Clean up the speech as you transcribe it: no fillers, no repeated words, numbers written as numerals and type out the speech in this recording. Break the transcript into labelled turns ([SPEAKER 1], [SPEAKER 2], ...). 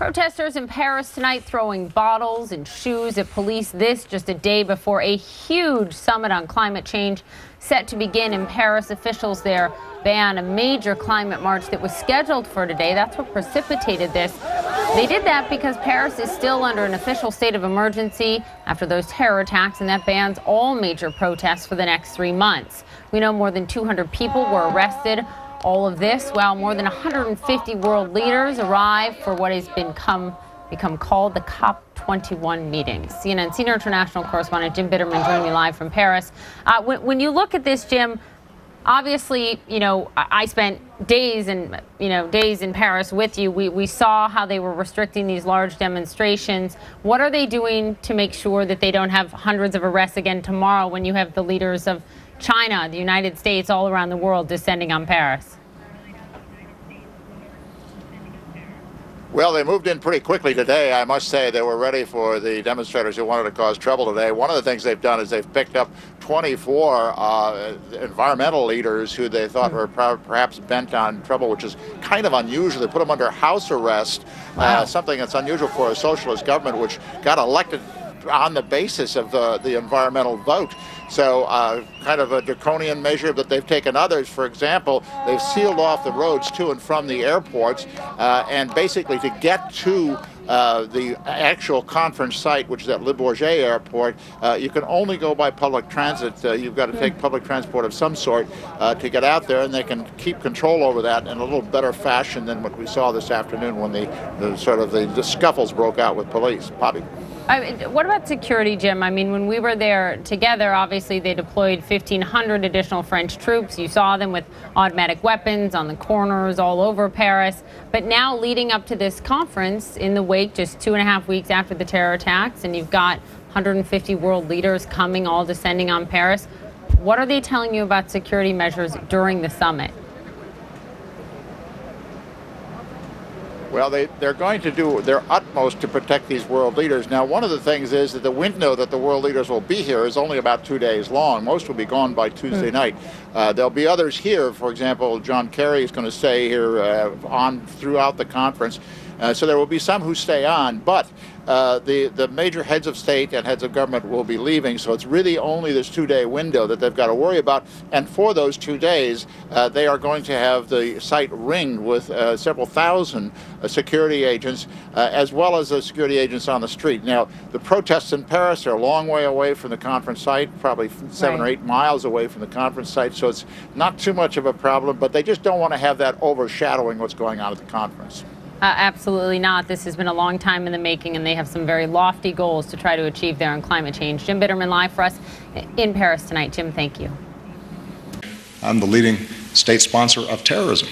[SPEAKER 1] Protesters in Paris tonight throwing bottles and shoes at police. This just a day before a huge summit on climate change set to begin in Paris. Officials there ban a major climate march that was scheduled for today. That's what precipitated this. They did that because Paris is still under an official state of emergency after those terror attacks, and that bans all major protests for the next 3 months. We know more than 200 people were arrested. All of this while more than 150 world leaders arrive for what has become called the COP21 meetings. CNN senior international correspondent Jim Bitterman joining me live from Paris. When you look at this, Jim, obviously, I spent days in Paris with you. We saw how they were restricting these large demonstrations. What are they doing to make sure that they don't have hundreds of arrests again tomorrow when you have the leaders of China, the United States, all around the world descending on Paris?
[SPEAKER 2] Well, they moved in pretty quickly today. I must say they were ready for the demonstrators who wanted to cause trouble today. One of the things they've done is they've picked up 24 environmental leaders who they thought were perhaps bent on trouble, which is kind of unusual. They put them under house arrest, something that's unusual for a socialist government which got elected on the basis of the environmental vote. So kind of a draconian measure that they've taken. Others, for example, they've sealed off the roads to and from the airports, and basically to get to the actual conference site, which is at Le Bourget Airport, you can only go by public transit. You've got to take public transport of some sort to get out there, and they can keep control over that in a little better fashion than what we saw this afternoon when the scuffles broke out with police. Bobby.
[SPEAKER 1] What about security, Jim? I mean, when we were there together, obviously they deployed 1,500 additional French troops. You saw them with automatic weapons on the corners all over Paris. But now, leading up to this conference, in the wake, just 2.5 weeks after the terror attacks, and you've got 150 world leaders coming, all descending on Paris. What are they telling you about security measures during the summit?
[SPEAKER 2] Well, they're going to do their utmost to protect these world leaders. Now, one of the things is that the window that the world leaders will be here is only about 2 days long. Most will be gone by Tuesday night. There'll be others here. For example, John Kerry is going to stay here on throughout the conference. So there will be some who stay on, but the major heads of state and heads of government will be leaving, so it's really only this 2-day window that they've got to worry about. And for those 2 days, they are going to have the site ringed with several thousand security agents, as well as the security agents on the street. Now, the protests in Paris are a long way away from the conference site, probably 7 or 8 miles away from the conference site, so it's not too much of a problem, but they just don't want to have that overshadowing what's going on at the conference.
[SPEAKER 1] Absolutely not. This has been a long time in the making, and they have some very lofty goals to try to achieve there on climate change. Jim Bitterman live for us in Paris tonight. Jim, thank you.
[SPEAKER 3] I'm the leading state sponsor of terrorism.